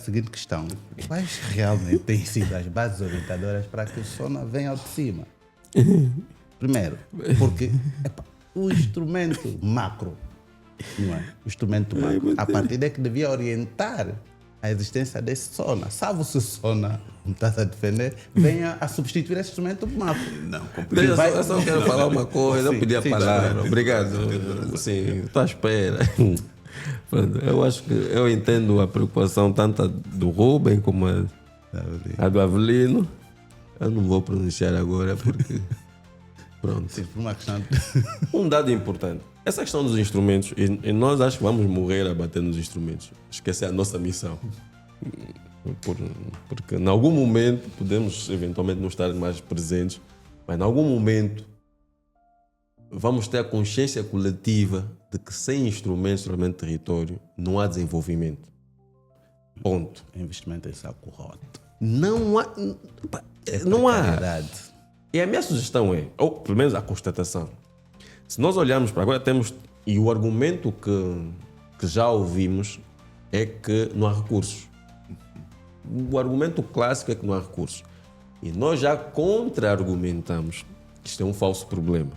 seguinte questão: quais realmente têm sido as bases orientadoras para que o SONA venha ao de cima? Primeiro, porque o instrumento macro, não é? O instrumento macro, a partir daí que devia orientar a existência desse SONA. Salvo se o SONA, como estás a defender, venha a substituir esse instrumento macro. Não, complicado. Eu só quero falar uma coisa, eu pedi a palavra. Obrigado. Sim, estou à espera. Eu acho que eu entendo a preocupação tanto do Rubem como a do Avelino. Eu não vou pronunciar agora porque... Pronto. Sim, por uma questão Um dado importante. Essa questão dos instrumentos, e nós acho que vamos morrer a bater nos instrumentos. Esquecer a nossa missão. Porque em algum momento podemos eventualmente não estar mais presentes, mas em algum momento vamos ter a consciência coletiva de que sem instrumentos de território não há desenvolvimento. Ponto. investimento em saco roto. Não há. Não há. Precariedade. E a minha sugestão é, ou pelo menos a constatação, se nós olharmos para agora, temos. E o argumento que já ouvimos é que não há recursos. O argumento clássico é que não há recursos. E nós já contra-argumentamos que isto é um falso problema.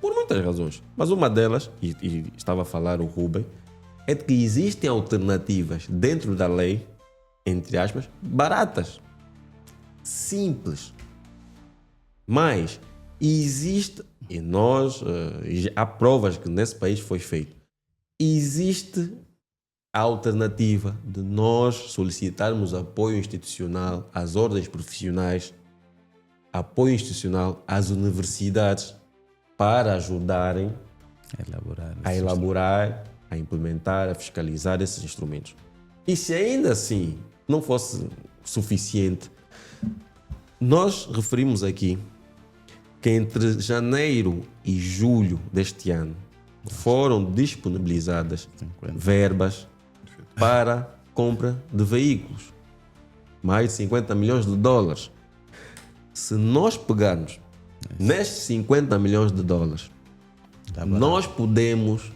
Por muitas razões. Mas uma delas, e estava a falar o Rubem, é de que existem alternativas dentro da lei, entre aspas, baratas, simples. Mas existe, e nós, há provas que nesse país foi feito, existe a alternativa de nós solicitarmos apoio institucional às ordens profissionais, apoio institucional às universidades para ajudarem a elaborar, a implementar, a fiscalizar esses instrumentos. E se ainda assim não fosse suficiente, nós referimos aqui que entre janeiro e julho deste ano foram disponibilizadas verbas para compra de veículos. Mais de 50 milhões de dólares. Se nós pegarmos nestes 50 milhões de dólares, nós podemos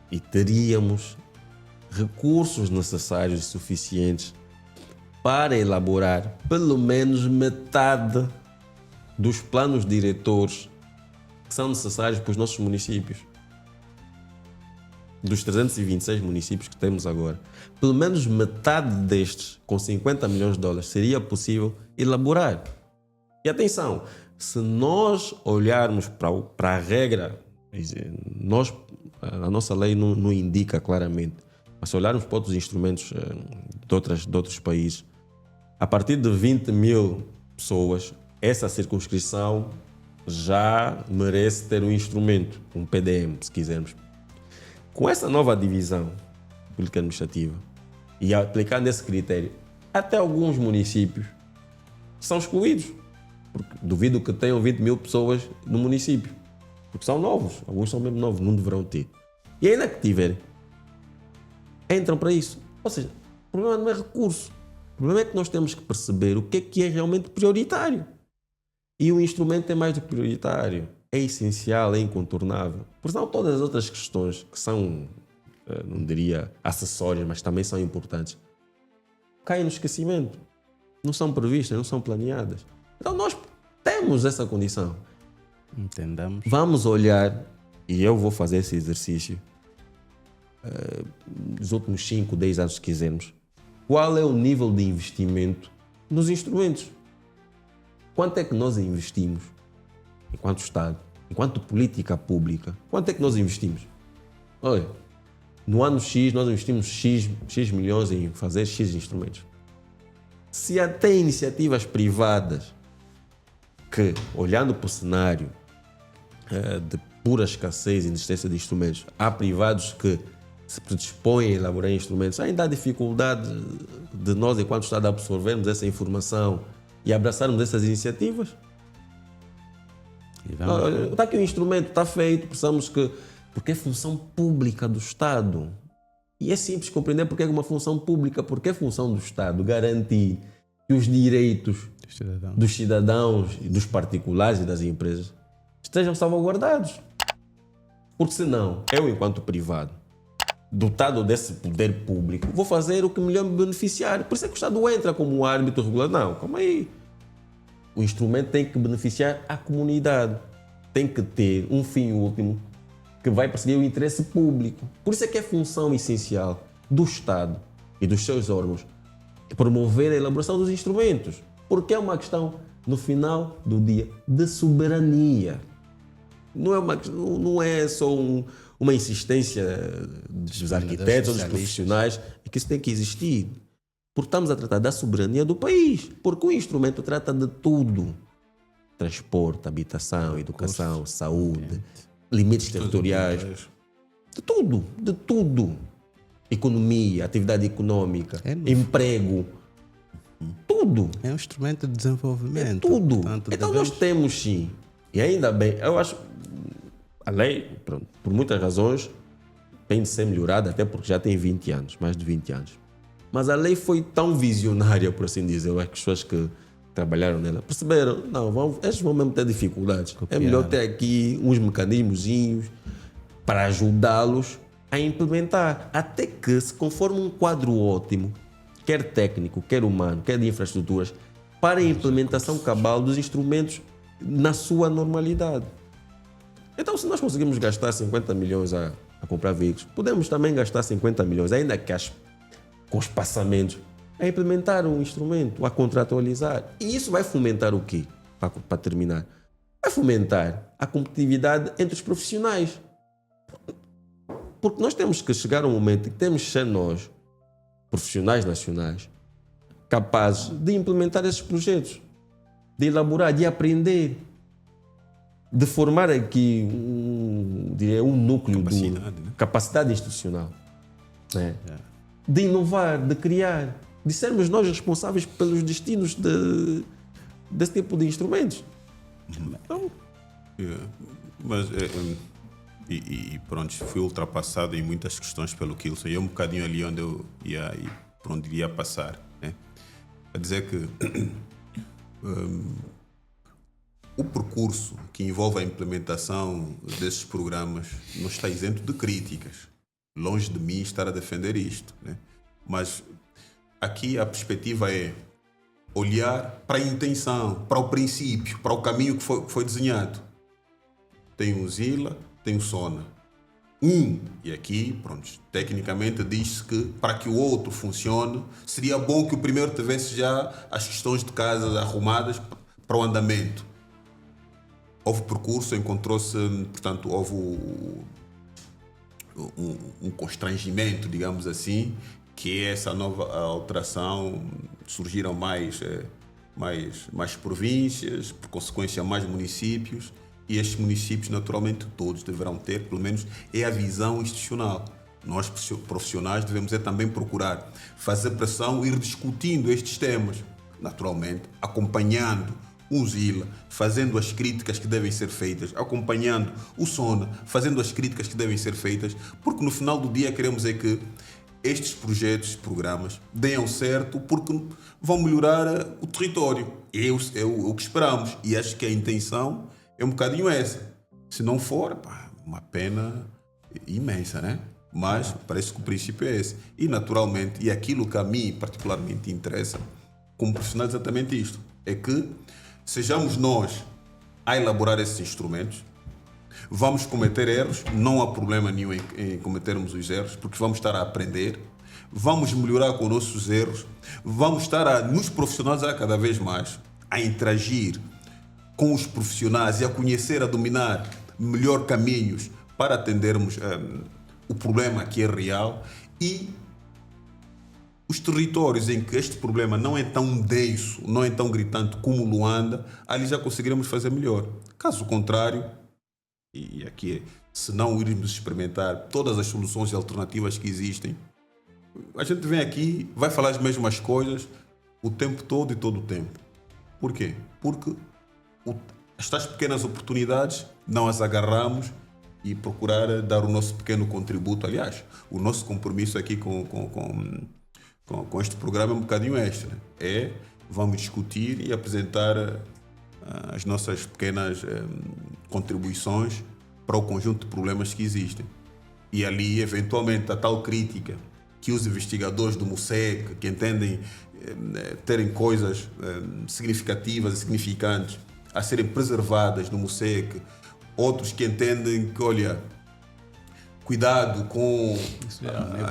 e teríamos recursos necessários e suficientes para elaborar pelo menos metade dos planos diretores que são necessários para os nossos municípios. Dos 326 municípios que temos agora, pelo menos metade destes, com 50 milhões de dólares, seria possível elaborar. E atenção, se nós olharmos para a regra, a nossa lei não indica claramente, mas se olharmos para outros instrumentos de outros países, a partir de 20 mil pessoas, essa circunscrição já merece ter um instrumento, um PDM, se quisermos. Com essa nova divisão política administrativa e aplicando esse critério, até alguns municípios são excluídos. Porque duvido que tenham 20 mil pessoas no município. Porque são novos, alguns são mesmo novos, não deverão ter. E ainda que tiverem, entram para isso. Ou seja, o problema não é recurso. O problema é que nós temos que perceber o que é realmente prioritário. E o instrumento é mais do que prioritário. É essencial, é incontornável. Por senão todas as outras questões que são, não diria acessórias, mas também são importantes, caem no esquecimento. Não são previstas, não são planeadas. Então nós temos essa condição. Entendamos. Vamos olhar, e eu vou fazer esse exercício, nos últimos 5, 10 anos, se quisermos. Qual é o nível de investimento nos instrumentos? Quanto é que nós investimos, enquanto Estado, enquanto política pública? Quanto é que nós investimos? Olha, no ano X nós investimos X milhões em fazer X instrumentos. Se até iniciativas privadas que, olhando para o cenário de pura escassez e inexistência de instrumentos, há privados que se predispõem a elaborar instrumentos, ainda há dificuldade de nós, enquanto Estado, absorvermos essa informação e abraçarmos essas iniciativas. Está aqui o instrumento, está feito, precisamos que... Porque é função pública do Estado. E é simples compreender porque é uma função pública, porque é função do Estado garantir que os direitos dos cidadãos, dos particulares e das empresas estejam salvaguardados. Porque senão, eu, enquanto privado, dotado desse poder público, vou fazer o que melhor me beneficiar. Por isso é que o Estado entra como um árbitro regulador. Não, calma aí. O instrumento tem que beneficiar a comunidade. Tem que ter um fim último que vai perseguir o interesse público. Por isso é que é função essencial do Estado e dos seus órgãos promover a elaboração dos instrumentos. Porque é uma questão, no final do dia, de soberania. Não é só uma insistência dos arquitetos, dos profissionais, é que isso tem que existir. Porque estamos a tratar da soberania do país. Porque o instrumento trata de tudo. Transporte, habitação, educação, saúde, limites territoriais. De tudo, de tudo. Economia, atividade econômica, emprego. Tudo. É um instrumento de desenvolvimento. É tudo. Portanto, então nós temos sim. E ainda bem, eu acho a lei, pronto, por muitas razões, tem de ser melhorada, até porque já tem 20 anos, mais de 20 anos. Mas a lei foi tão visionária, por assim dizer, eu acho que as pessoas que trabalharam nela perceberam, não, eles vão mesmo ter dificuldades. Copiar. É melhor ter aqui uns mecanismozinhos para ajudá-los a implementar, até que se conforme um quadro ótimo, quer técnico, quer humano, quer de infraestruturas, para a implementação cabal dos instrumentos na sua normalidade. Então, se nós conseguimos gastar 50 milhões a comprar veículos, podemos também gastar 50 milhões, ainda que com os passamentos, a implementar um instrumento, a contratualizar. E isso vai fomentar o quê? Para terminar. Vai fomentar a competitividade entre os profissionais. Porque nós temos que chegar a um momento em que temos que ser nós, profissionais nacionais, capazes de implementar esses projetos, de elaborar, de aprender, de formar aqui um núcleo de capacidade institucional, né? De inovar, de criar, de sermos nós responsáveis pelos destinos desse tipo de instrumentos. Então, mas pronto, fui ultrapassado em muitas questões pelo Kilson. E é um bocadinho ali onde eu ia e por onde iria passar, né? A dizer que o percurso que envolve a implementação desses programas não está isento de críticas. Longe de mim estar a defender isto, né? Mas aqui a perspectiva é olhar para a intenção, para o princípio, para o caminho que foi desenhado. Tem o ZILA, tem o SONA. E aqui, pronto, tecnicamente diz-se que para que o outro funcione, seria bom que o primeiro tivesse já as questões de casa arrumadas para o andamento. Houve percurso, encontrou-se, portanto, houve um constrangimento, digamos assim, que essa nova alteração, surgiram mais províncias, por consequência mais municípios, e estes municípios naturalmente todos deverão ter, pelo menos é a visão institucional. Nós profissionais devemos também procurar fazer pressão e ir discutindo estes temas, naturalmente acompanhando o ZILA, fazendo as críticas que devem ser feitas, acompanhando o SONA, fazendo as críticas que devem ser feitas, porque no final do dia queremos que estes projetos, programas, deem certo, porque vão melhorar o território. É o que esperamos. E acho que a intenção é um bocadinho essa. Se não for, uma pena imensa, né? Mas parece que o princípio é esse. E naturalmente, e aquilo que a mim particularmente interessa, como profissional, é exatamente isto. É que sejamos nós a elaborar esses instrumentos. Vamos cometer erros, não há problema nenhum em cometermos os erros, porque vamos estar a aprender, vamos melhorar com os nossos erros, vamos estar nos profissionalizar cada vez mais, a interagir com os profissionais e a conhecer, a dominar melhor caminhos para atendermos o problema que é real, e os territórios em que este problema não é tão denso, não é tão gritante como Luanda, ali já conseguiremos fazer melhor. Caso contrário, e aqui se não irmos experimentar todas as soluções e alternativas que existem, a gente vem aqui, vai falar as mesmas coisas o tempo todo e todo o tempo. Por quê? Porque estas pequenas oportunidades não as agarramos e procurar dar o nosso pequeno contributo. Aliás, o nosso compromisso aqui com este programa é um bocadinho este, né? Vamos discutir e apresentar as nossas pequenas contribuições para o conjunto de problemas que existem. E ali, eventualmente, a tal crítica que os investigadores do MUSEC, que entendem terem coisas significativas e significantes a serem preservadas no MUSEC, outros que entendem que, olha, cuidado com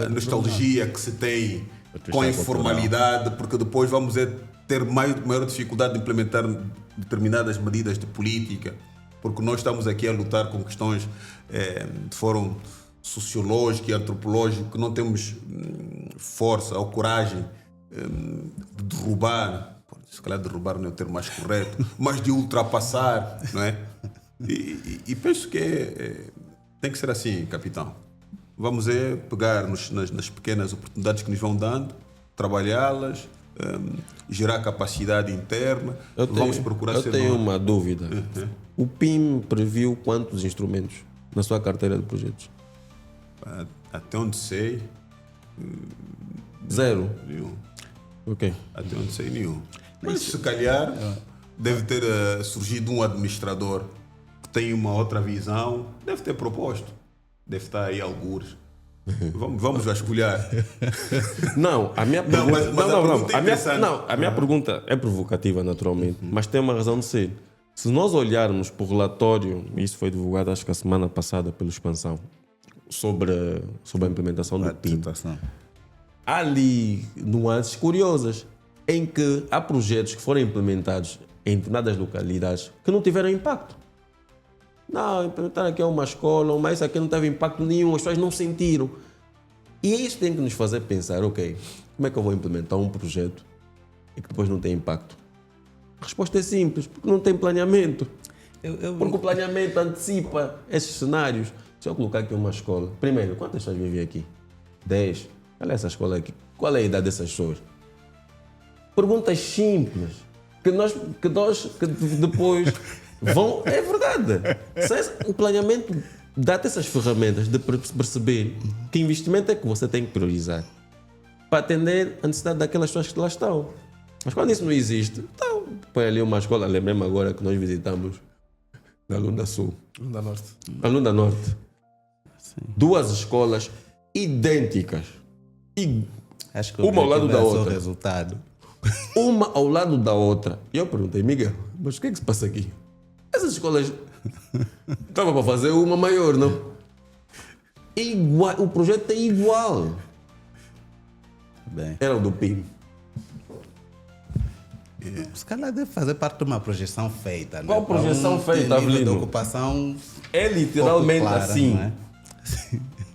a nostalgia que se tem com a informalidade, porque depois vamos ter maior dificuldade de implementar determinadas medidas de política, porque nós estamos aqui a lutar com questões de fórum sociológico e antropológico que não temos força ou coragem de derrubar, se calhar derrubar não é o termo mais correto, mas de ultrapassar, não é? E penso que tem que ser assim, capitão. Vamos pegar nas pequenas oportunidades que nos vão dando, trabalhá-las, gerar capacidade interna. Vamos procurar ser. Eu tenho uma dúvida. O PIM previu quantos instrumentos na sua carteira de projetos? Até onde sei. 0. Nenhum. Ok. Até onde sei, nenhum. Mas se calhar deve ter surgido um administrador que tem uma outra visão, deve ter proposto. Deve estar aí algures. Vamos vasculhar. Não, a minha pergunta. Não, A minha pergunta é provocativa, naturalmente, mas tem uma razão de ser. Se nós olharmos para o relatório, isso foi divulgado acho que a semana passada pelo Expansão, sobre a implementação do PIM, há ali nuances curiosas em que há projetos que foram implementados em determinadas localidades que não tiveram impacto. Não, implementar aqui uma escola, mas isso aqui não teve impacto nenhum, as pessoas não sentiram. E isso tem que nos fazer pensar, ok, como é que eu vou implementar um projeto e que depois não tem impacto? A resposta é simples, porque não tem planeamento. Porque o planeamento antecipa esses cenários. Se eu colocar aqui uma escola, primeiro, quantas pessoas vivem aqui? 10. Qual é essa escola aqui? Qual é a idade dessas pessoas? Perguntas simples, que depois vão... É verdade. O planeamento dá-te essas ferramentas de perceber que investimento é que você tem que priorizar para atender a necessidade daquelas pessoas que lá estão. Mas quando isso não existe, então põe ali uma escola, lembrei-me agora que nós visitamos na Lunda Sul. Lunda Norte. A Lunda Norte. Sim. 2 escolas idênticas. Acho que uma ao lado da outra. Resultado. Uma ao lado da outra. E eu perguntei, Miguel, mas o que é que se passa aqui? Essas escolas estavam para fazer uma maior, não? Igual, o projeto é igual. Bem. Era o do PIM. Se calhar deve fazer parte de uma projeção feita. Qual né? projeção feita, Avelino? De ocupação é literalmente clara, assim. Não é?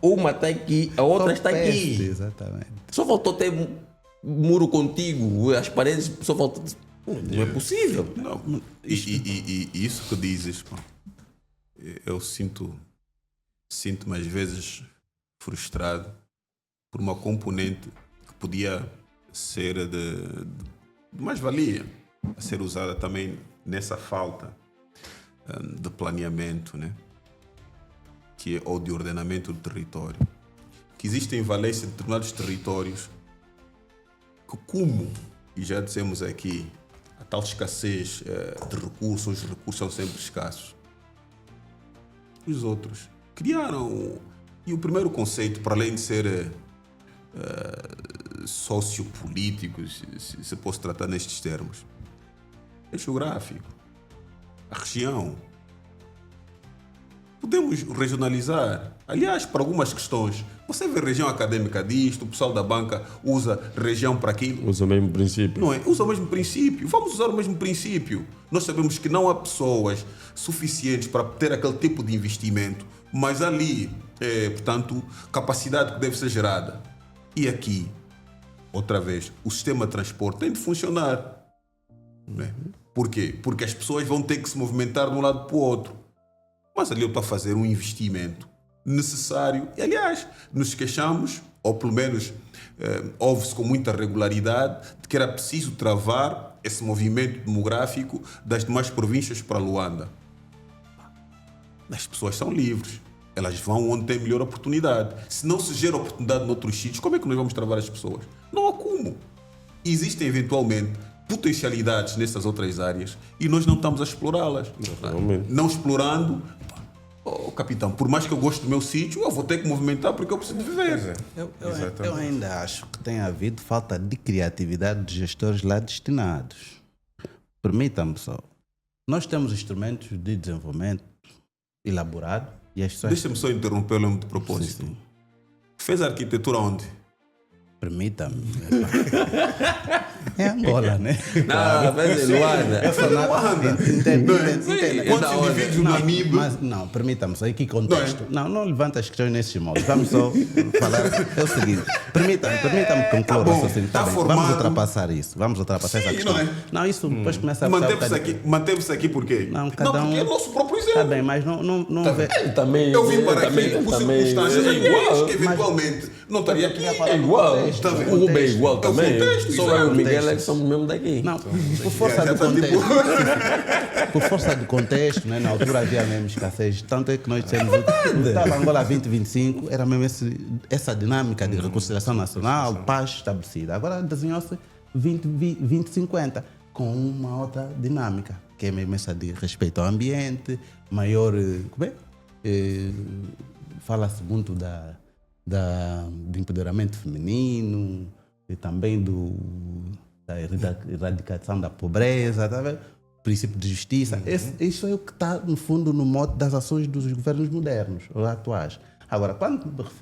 Uma está aqui, a outra está aqui. Exatamente. Só faltou ter muro contigo, as paredes só faltou... Não é possível. Não. E isso que dizes, pô, eu sinto-me às vezes frustrado por uma componente que podia ser de mais-valia a ser usada também nessa falta de planeamento, né? Que é, ou de ordenamento do território. Que existem valências de determinados territórios que, como, e já dissemos aqui, a tal escassez de recursos, os recursos são sempre escassos. Os outros criaram, e o primeiro conceito, para além de ser sociopolítico, se posso tratar nestes termos, é geográfico. A região. Podemos regionalizar. Aliás, para algumas questões, você vê região acadêmica disto, o pessoal da banca usa região para aquilo. Usa o mesmo princípio. Não é? Usa o mesmo princípio. Vamos usar o mesmo princípio. Nós sabemos que não há pessoas suficientes para ter aquele tipo de investimento, mas ali, portanto, capacidade que deve ser gerada. E aqui, outra vez, o sistema de transporte tem de funcionar. Não é? Por quê? Porque as pessoas vão ter que se movimentar de um lado para o outro. Mas ali eu estou a fazer um investimento necessário. E, aliás, nos queixamos, ou pelo menos ouve-se com muita regularidade, de que era preciso travar esse movimento demográfico das demais províncias para Luanda. As pessoas são livres. Elas vão onde tem melhor oportunidade. Se não se gera oportunidade noutros sítios, como é que nós vamos travar as pessoas? Não há como. Existem, eventualmente, potencialidades nessas outras áreas e nós não estamos a explorá-las. Não explorando, Oh, capitão, por mais que eu goste do meu sítio, eu vou ter que movimentar porque eu preciso viver. Eu ainda acho que tem havido falta de criatividade dos gestores lá destinados. Permitam-me só. Nós temos instrumentos de desenvolvimento elaborado e as pessoas... Deixa-me só interrompê-lo de propósito. Sim. Fez arquitetura onde? Permita-me. É Angola, né? Não, mas é Luanda. Entende? Quantos indivíduos no Namibe? Mas não, permita-me só, em que contexto? Não levanta as questões nesses modos. Vamos só falar. É o seguinte, permita-me concluir o raciocínio. Tá Bem, formado. vamos ultrapassar isso. Vamos ultrapassar essa questão. não é? Não, isso depois começa a ficar Manteve-se aqui por quê? Não, cada porque é um... o nosso próprio exemplo. Está bem, mas não vê... Também, Eu vim para aqui por circunstâncias é igual. que eventualmente não estaria aqui. É igual. Contexto, O Uber é igual É o também. contexto, Só exato. eu e o Miguel é que somos mesmo daqui. Não, por força Já do tá contexto. Por força do contexto, né? Na altura havia mesmo escassez. Tanto é que nós dissemos estava Angola 2025, era mesmo essa dinâmica de reconciliação nacional, paz estabelecida. Agora desenhou-se 2050 com uma outra dinâmica, que é mesmo essa de respeito ao ambiente, maior. Como é? Fala-se muito do empoderamento feminino e também da erradicação da pobreza, tá vendo? Princípio de justiça. Isso é o que está, no fundo, no mote das ações dos governos modernos ou atuais. Agora, quando me referi